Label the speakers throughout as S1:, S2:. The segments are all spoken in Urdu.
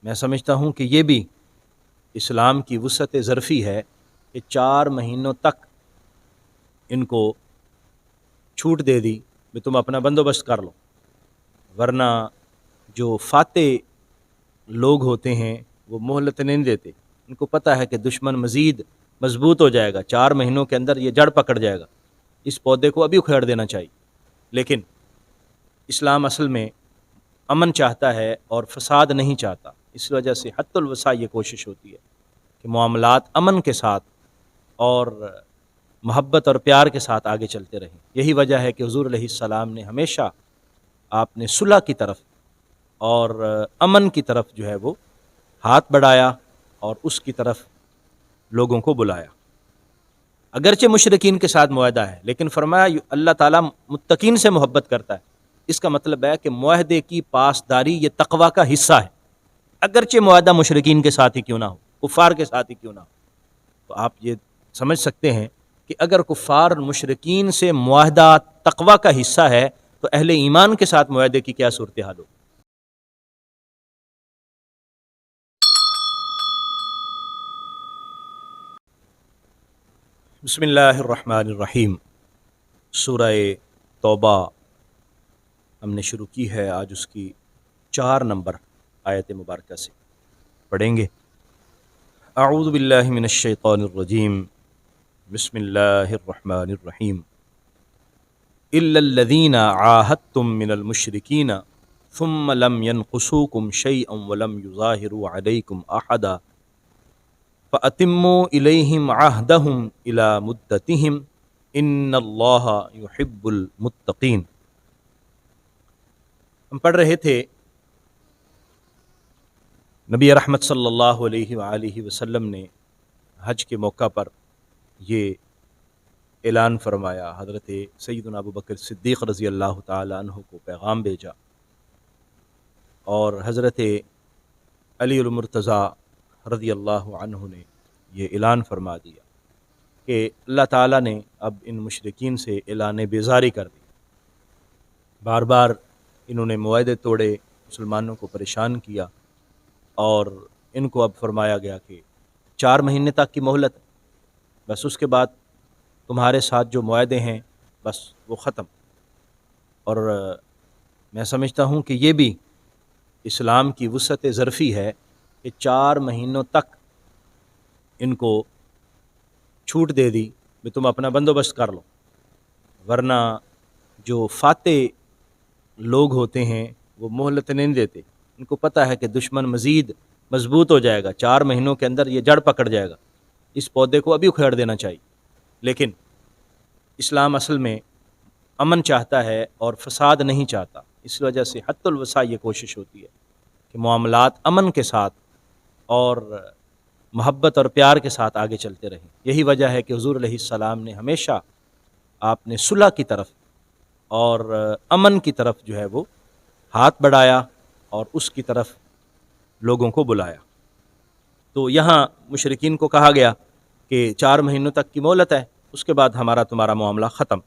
S1: میں سمجھتا ہوں کہ یہ بھی اسلام کی وسعت ظرفی ہے کہ 4 مہینوں تک ان کو چھوٹ دے دی کہ تم اپنا بندوبست کر لو، ورنہ جو فاتح لوگ ہوتے ہیں وہ مہلت نہیں دیتے، ان کو پتہ ہے کہ دشمن مزید مضبوط ہو جائے گا، 4 مہینوں کے اندر یہ جڑ پکڑ جائے گا، اس پودے کو ابھی اکھیڑ دینا چاہیے۔ لیکن اسلام اصل میں امن چاہتا ہے اور فساد نہیں چاہتا، اس وجہ سے حتی الوسع یہ کوشش ہوتی ہے کہ معاملات امن کے ساتھ اور محبت اور پیار کے ساتھ آگے چلتے رہیں۔ یہی وجہ ہے کہ حضور علیہ السلام نے ہمیشہ آپ نے صلح کی طرف اور امن کی طرف جو ہے وہ ہاتھ بڑھایا اور اس کی طرف لوگوں کو بلایا۔ اگرچہ مشرکین کے ساتھ معاہدہ ہے، لیکن فرمایا اللہ تعالیٰ متقین سے محبت کرتا ہے۔ اس کا مطلب ہے کہ معاہدے کی پاسداری یہ تقویٰ کا حصہ ہے، اگرچہ معاہدہ مشرکین کے ساتھ ہی کیوں نہ ہو، کفار کے ساتھ ہی کیوں نہ ہو۔ تو آپ یہ سمجھ سکتے ہیں کہ اگر کفار مشرکین سے معاہدہ تقویٰ کا حصہ ہے تو اہل ایمان کے ساتھ معاہدے کی کیا صورتحال ہو۔ بسم اللہ الرحمن الرحیم۔ سورہ توبہ ہم نے شروع کی ہے، آج اس کی 4 نمبر آیت مبارکہ سے پڑھیں گے۔ اعوذ باللہ من الشیطان الرجیم، بسم اللہ الرحمن الرحیم۔ الا الذین عاہدتم من المشرکین ثم لم ينقصوکم شیئا ولم یظاہروا علیکم احدا فأتموا الیہم عہدہم الی مدتہم ان اللہ یحب المتقین۔ ہم پڑھ رہے تھے نبی رحمت صلی اللہ علیہ وآلہ وسلم نے حج کے موقع پر یہ اعلان فرمایا، حضرت سیدنا ابوبکر صدیق رضی اللہ تعالی عنہ کو پیغام بھیجا، اور حضرت علی المرتضیٰ رضی اللہ عنہ نے یہ اعلان فرما دیا کہ اللہ تعالیٰ نے اب ان مشرکین سے اعلان بیزاری کر دی۔ بار بار انہوں نے معاہدے توڑے، مسلمانوں کو پریشان کیا، اور ان کو اب فرمایا گیا کہ 4 مہینے تک کی مہلت، بس اس کے بعد تمہارے ساتھ جو معاہدے ہیں بس وہ ختم۔ اور میں سمجھتا ہوں کہ یہ بھی اسلام کی وسعت ظرفی ہے کہ 4 مہینوں تک ان کو چھوٹ دے دی کہ تم اپنا بندوبست کر لو، ورنہ جو فاتح لوگ ہوتے ہیں وہ مہلت نہیں دیتے، ان کو پتہ ہے کہ دشمن مزید مضبوط ہو جائے گا، 4 مہینوں کے اندر یہ جڑ پکڑ جائے گا، اس پودے کو ابھی اکھیڑ دینا چاہیے۔ لیکن اسلام اصل میں امن چاہتا ہے اور فساد نہیں چاہتا، اس وجہ سے حتی الوسع یہ کوشش ہوتی ہے کہ معاملات امن کے ساتھ اور محبت اور پیار کے ساتھ آگے چلتے رہیں۔ یہی وجہ ہے کہ حضور علیہ السلام نے ہمیشہ آپ نے صلح کی طرف اور امن کی طرف جو ہے وہ ہاتھ بڑھایا اور اس کی طرف لوگوں کو بلایا۔ تو یہاں مشرکین کو کہا گیا کہ 4 مہینوں تک کی مہلت ہے، اس کے بعد ہمارا تمہارا معاملہ ختم۔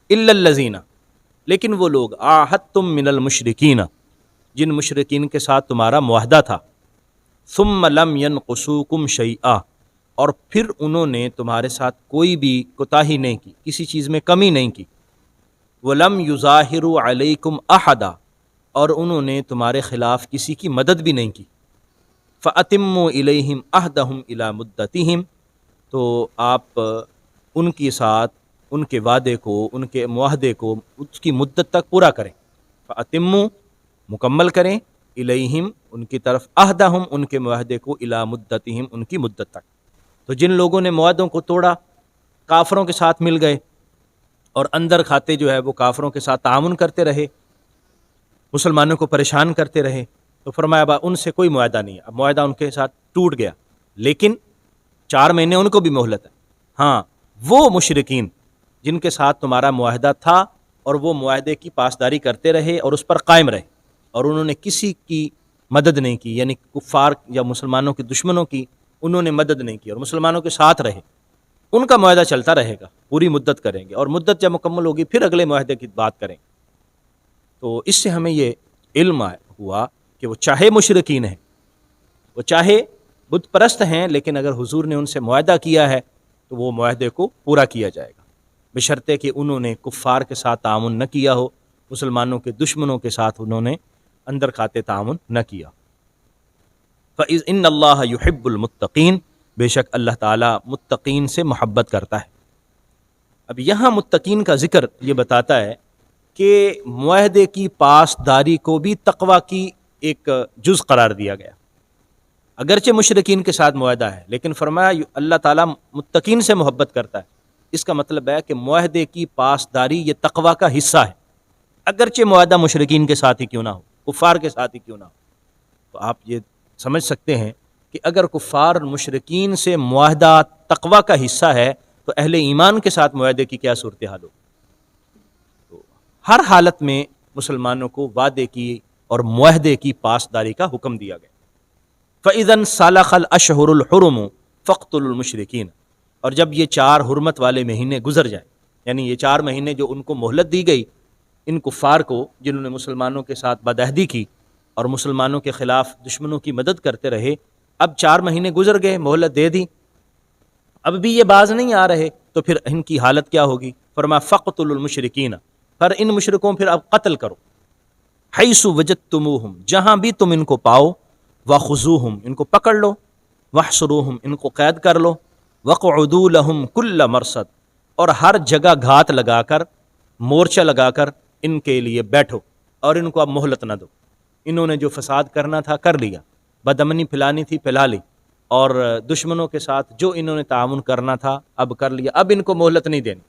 S1: الا الذین، لیکن وہ لوگ عاہدتم من المشرکین، جن مشرکین کے ساتھ تمہارا معاہدہ تھا، ثم لم ينقصوکم شیئا، اور پھر انہوں نے تمہارے ساتھ کوئی بھی کوتاہی نہیں کی، کسی چیز میں کمی نہیں کی، ولم یظاہروا علیکم احدا، اور انہوں نے تمہارے خلاف کسی کی مدد بھی نہیں کی، فأتموا الیہم عہدہم الی مدتہم، تو آپ ان کے ساتھ ان کے وعدے کو، ان کے معاہدے کو اس کی مدت تک پورا کریں، فأتموا، مکمل کریں، الیہم، ان کی طرف، عہدہم، ان کے معاہدے کو، الی مدتہم، ان کی مدت تک۔ تو جن لوگوں نے معاہدوں کو توڑا، کافروں کے ساتھ مل گئے اور اندر کھاتے جو ہے وہ کافروں کے ساتھ تعاون کرتے رہے، مسلمانوں کو پریشان کرتے رہے، تو فرمایا با ان سے کوئی معاہدہ نہیں ہے، اب معاہدہ ان کے ساتھ ٹوٹ گیا، لیکن 4 مہینے ان کو بھی مہلت ہے۔ ہاں، وہ مشرکین جن کے ساتھ تمہارا معاہدہ تھا اور وہ معاہدے کی پاسداری کرتے رہے اور اس پر قائم رہے، اور انہوں نے کسی کی مدد نہیں کی، یعنی کفار یا مسلمانوں کے دشمنوں کی انہوں نے مدد نہیں کی اور مسلمانوں کے ساتھ رہے، ان کا معاہدہ چلتا رہے گا، پوری مدت کریں گے، اور مدت جب مکمل ہوگی پھر اگلے معاہدے کی بات کریں۔ تو اس سے ہمیں یہ علم ہوا کہ وہ چاہے مشرکین ہیں وہ چاہے بت پرست ہیں لیکن اگر حضور نے ان سے معاہدہ کیا ہے تو وہ معاہدے کو پورا کیا جائے گا، بشرطے کہ انہوں نے کفار کے ساتھ تعاون نہ کیا ہو، مسلمانوں کے دشمنوں کے ساتھ انہوں نے اندر کھاتے تعاون نہ کیا۔ فَإِذْ إِنَّ اللَّهَ يُحِبُّ الْمُتَّقِينَ، بے شک اللہ تعالیٰ متقین سے محبت کرتا ہے۔ اب یہاں متقین کا ذکر یہ بتاتا ہے کہ معاہدے کی پاسداری کو بھی تقوی کی ایک جز قرار دیا گیا، اگرچہ مشرکین کے ساتھ معاہدہ ہے لیکن فرمایا اللہ تعالیٰ متقین سے محبت کرتا ہے۔ اس کا مطلب ہے کہ معاہدے کی پاسداری یہ تقوی کا حصہ ہے، اگرچہ معاہدہ مشرکین کے ساتھ ہی کیوں نہ ہو، کفار کے ساتھ ہی کیوں نہ ہو۔ تو آپ یہ سمجھ سکتے ہیں کہ اگر کفار مشرکین سے معاہدہ تقوی کا حصہ ہے تو اہل ایمان کے ساتھ معاہدے کی کیا صورتحال ہو۔ تو ہر حالت میں مسلمانوں کو وعدے کی اور معاہدے کی پاسداری کا حکم دیا گیا۔ فَإِذَا انْسَلَخَ الْأَشْهُرُ الْحُرُمُ فَاقْتُلُوا الْمُشْرِكِينَ، اور جب یہ 4 حرمت والے مہینے گزر جائیں، یعنی یہ 4 مہینے جو ان کو مہلت دی گئی، ان کفار کو جنہوں نے مسلمانوں کے ساتھ بدعہدی کی اور مسلمانوں کے خلاف دشمنوں کی مدد کرتے رہے، اب 4 مہینے گزر گئے، مہلت دے دی، اب بھی یہ باز نہیں آ رہے، تو پھر ان کی حالت کیا ہوگی؟ فرمایا فَاقْتُلُوا الْمُشْرِكِينَ، پر ان مشرکوں پھر اب قتل کرو، حیث وجدتموہم، جہاں بھی تم ان کو پاؤ، وَخُذُوهُمْ، ان کو پکڑ لو، وَاحْصُرُوهُمْ، ان کو قید کر لو، وَاقْعُدُوا لَهُمْ كُلَّ مَرْصَدٍ، اور ہر جگہ گھات لگا کر، مورچہ لگا کر ان کے لیے بیٹھو اور ان کو اب مہلت نہ دو۔ انہوں نے جو فساد کرنا تھا کر لیا، بدامنی پھیلانی تھی پھیلا لی، اور دشمنوں کے ساتھ جو انہوں نے تعاون کرنا تھا اب کر لیا، اب ان کو مہلت نہیں دینی۔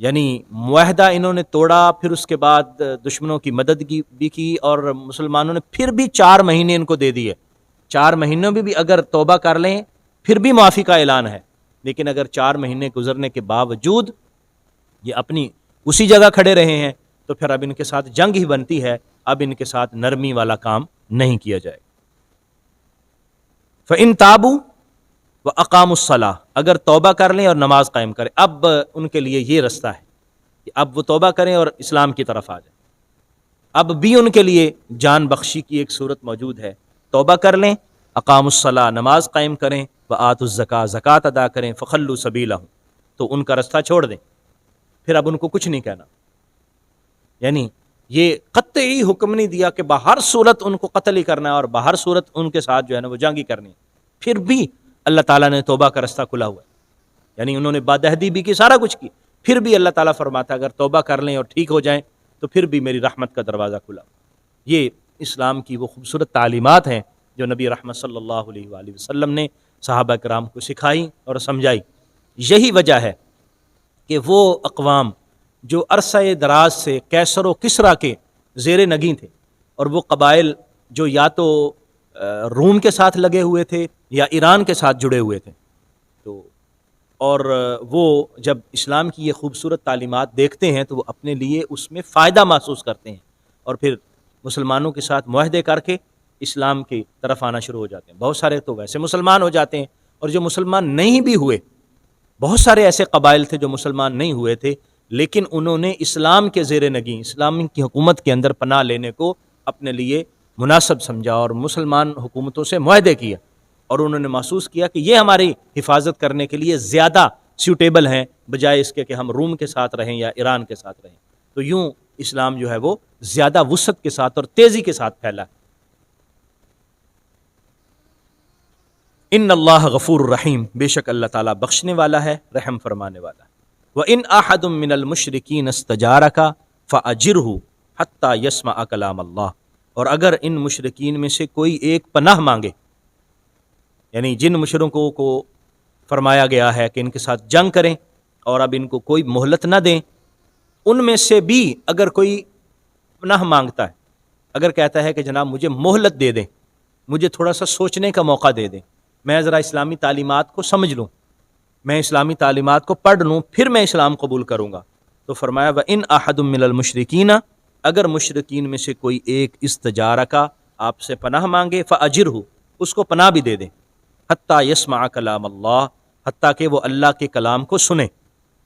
S1: یعنی معاہدہ انہوں نے توڑا، پھر اس کے بعد دشمنوں کی مدد بھی کی، اور مسلمانوں نے پھر بھی 4 مہینے ان کو دے دیے۔ 4 مہینوں میں بھی اگر توبہ کر لیں پھر بھی معافی کا اعلان ہے، لیکن اگر 4 مہینے گزرنے کے باوجود یہ اپنی اسی جگہ کھڑے رہے ہیں تو پھر اب ان کے ساتھ جنگ ہی بنتی ہے، اب ان کے ساتھ نرمی والا کام نہیں کیا جائے۔ فَإِن تَابُوا وَأَقَامُوا الصَّلَاةَ، اگر توبہ کر لیں اور نماز قائم کریں، اب ان کے لیے یہ رستہ ہے کہ اب وہ توبہ کریں اور اسلام کی طرف آ جائیں۔ اب بھی ان کے لیے جان بخشی کی ایک صورت موجود ہے، توبہ کر لیں، اقاموا الصلاۃ، نماز قائم کریں، وآتوا الزکاۃ، زکوٰۃ ادا کریں، فخلوا سبیلہم، تو ان کا رستہ چھوڑ دیں، پھر اب ان کو کچھ نہیں کہنا۔ یعنی یہ قطعی حکم نہیں دیا کہ بہر صورت ان کو قتل ہی کرنا ہے اور بہر صورت ان کے ساتھ جو ہے نا وہ جنگ ہی کرنی ہے، پھر بھی اللہ تعالیٰ نے توبہ کا رستہ کھلا ہوا ہے۔ یعنی انہوں نے بدعہدی بھی کی، سارا کچھ کی، پھر بھی اللہ تعالیٰ فرماتا ہے اگر توبہ کر لیں اور ٹھیک ہو جائیں تو پھر بھی میری رحمت کا دروازہ کھلا۔ یہ اسلام کی وہ خوبصورت تعلیمات ہیں جو نبی رحمت صلی اللہ علیہ وآلہ وسلم نے صحابہ کرام کو سکھائی اور سمجھائی۔ یہی وجہ ہے کہ وہ اقوام جو عرصہ دراز سے کیسر و کسریٰ کے زیر نگیں تھے، اور وہ قبائل جو یا تو روم کے ساتھ لگے ہوئے تھے یا ایران کے ساتھ جڑے ہوئے تھے، تو اور وہ جب اسلام کی یہ خوبصورت تعلیمات دیکھتے ہیں تو وہ اپنے لیے اس میں فائدہ محسوس کرتے ہیں، اور پھر مسلمانوں کے ساتھ معاہدے کر کے اسلام کی طرف آنا شروع ہو جاتے ہیں۔ بہت سارے تو ویسے مسلمان ہو جاتے ہیں، اور جو مسلمان نہیں بھی ہوئے، بہت سارے ایسے قبائل تھے جو مسلمان نہیں ہوئے تھے لیکن انہوں نے اسلام کے زیر نگیں، اسلام کی حکومت کے اندر پناہ لینے کو اپنے لیے مناسب سمجھا اور مسلمان حکومتوں سے معاہدے کیا، اور انہوں نے محسوس کیا کہ یہ ہماری حفاظت کرنے کے لیے زیادہ سیوٹیبل ہیں بجائے اس کے کہ ہم روم کے ساتھ رہیں یا ایران کے ساتھ رہیں۔ تو یوں اسلام جو ہے وہ زیادہ وسعت کے ساتھ اور تیزی کے ساتھ پھیلا۔ ان اللہ غفور الرحیم، بے شک اللہ تعالیٰ بخشنے والا ہے، رحم فرمانے والا ہے۔ وَإِنْ أَحَدٌ مِّنَ الْمُشْرِكِينَ اسْتَجَارَكَ فَأَجِرْهُ حَتَّى يَسْمَعَ كَلَامَ اللَّهِ، اور اگر ان مشرکین میں سے کوئی ایک پناہ مانگے، یعنی جن مشرکوں کو فرمایا گیا ہے کہ ان کے ساتھ جنگ کریں اور اب ان کو کوئی مہلت نہ دیں، ان میں سے بھی اگر کوئی پناہ مانگتا ہے، اگر کہتا ہے کہ جناب مجھے مہلت دے دیں، مجھے تھوڑا سا سوچنے کا موقع دے دیں، میں ذرا اسلامی تعلیمات کو سمجھ لوں، میں اسلامی تعلیمات کو پڑھ لوں، پھر میں اسلام قبول کروں گا، تو فرمایا وَإِنْ أَحَدٌ مِّنَ الْمُشْرِكِينَ، اگر مشرکین میں سے کوئی ایک استجارہ کا آپ سے پناہ مانگے، فَأَجِرْهُ، اس کو پناہ بھی دے دیں، حَتَّى يَسْمَعَ كَلَامَ اللَّهِ، حتیٰ کہ وہ اللہ کے کلام کو سنے،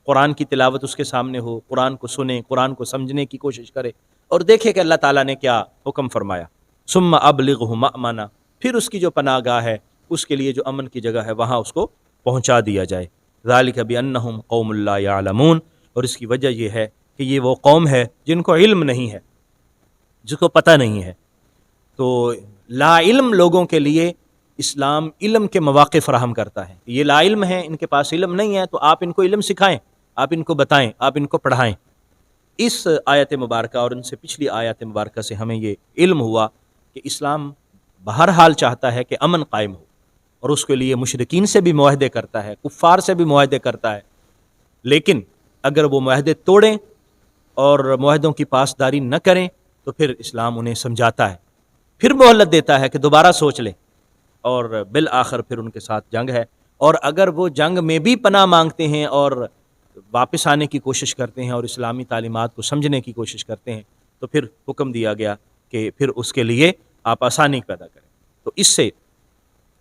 S1: قرآن کی تلاوت اس کے سامنے ہو، قرآن کو سنے، قرآن کو سمجھنے کی کوشش کرے اور دیکھے کہ اللہ تعالیٰ نے کیا حکم فرمایا۔ ثُمَّ أَبْلِغْهُ مَأْمَنَ، پھر اس کی جو پناہ گاہ ہے، اس کے لیے جو امن کی جگہ ہے، وہاں اس کو پہنچا دیا جائے۔ ذالک بانہم قوم لا یعلمون، اور اس کی وجہ یہ ہے کہ یہ وہ قوم ہے جن کو علم نہیں ہے، جس کو پتہ نہیں ہے۔ تو لا علم لوگوں کے لیے اسلام علم کے مواقع فراہم کرتا ہے۔ یہ لا علم ہیں، ان کے پاس علم نہیں ہے، تو آپ ان کو علم سکھائیں، آپ ان کو بتائیں، آپ ان کو پڑھائیں۔ اس آیت مبارکہ اور ان سے پچھلی آیت مبارکہ سے ہمیں یہ علم ہوا کہ اسلام بہرحال چاہتا ہے کہ امن قائم ہو، اور اس کے لیے مشرکین سے بھی معاہدے کرتا ہے، کفار سے بھی معاہدے کرتا ہے، لیکن اگر وہ معاہدے توڑیں اور معاہدوں کی پاسداری نہ کریں تو پھر اسلام انہیں سمجھاتا ہے، پھر مہلت دیتا ہے کہ دوبارہ سوچ لیں، اور بالآخر پھر ان کے ساتھ جنگ ہے۔ اور اگر وہ جنگ میں بھی پناہ مانگتے ہیں اور واپس آنے کی کوشش کرتے ہیں اور اسلامی تعلیمات کو سمجھنے کی کوشش کرتے ہیں، تو پھر حکم دیا گیا کہ پھر اس کے لیے آپ آسانی پیدا کریں۔ تو اس سے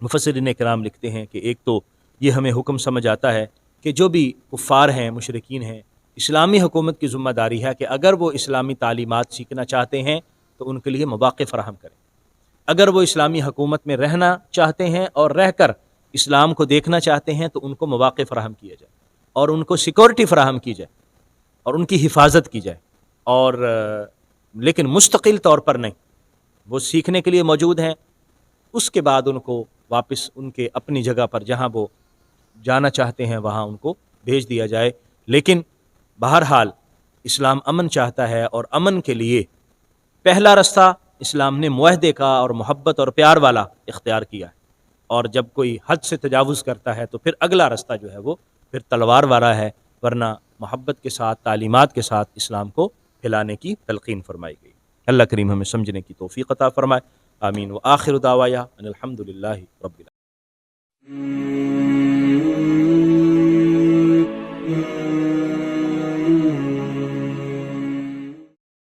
S1: مفسرین کرام لکھتے ہیں کہ ایک تو یہ ہمیں حکم سمجھ آتا ہے کہ جو بھی کفار ہیں، مشرکین ہیں، اسلامی حکومت کی ذمہ داری ہے کہ اگر وہ اسلامی تعلیمات سیکھنا چاہتے ہیں تو ان کے لیے مواقع فراہم کریں۔ اگر وہ اسلامی حکومت میں رہنا چاہتے ہیں اور رہ کر اسلام کو دیکھنا چاہتے ہیں تو ان کو مواقع فراہم کیا جائے، اور ان کو سیکورٹی فراہم کی جائے، اور ان کی حفاظت کی جائے، اور لیکن مستقل طور پر نہیں۔ وہ سیکھنے کے لیے موجود ہیں، اس کے بعد ان کو واپس ان کے اپنی جگہ پر جہاں وہ جانا چاہتے ہیں وہاں ان کو بھیج دیا جائے۔ لیکن بہرحال اسلام امن چاہتا ہے، اور امن کے لیے پہلا رستہ اسلام نے معاہدے کا اور محبت اور پیار والا اختیار کیا ہے، اور جب کوئی حد سے تجاوز کرتا ہے تو پھر اگلا رستہ جو ہے وہ پھر تلوار والا ہے، ورنہ محبت کے ساتھ، تعلیمات کے ساتھ اسلام کو پھیلانے کی تلقین فرمائی گئی۔ اللہ کریم ہمیں سمجھنے کی توفیق عطا فرمائے، آمین۔ وآخر دعوایا ان الحمد للہ رب العالمین۔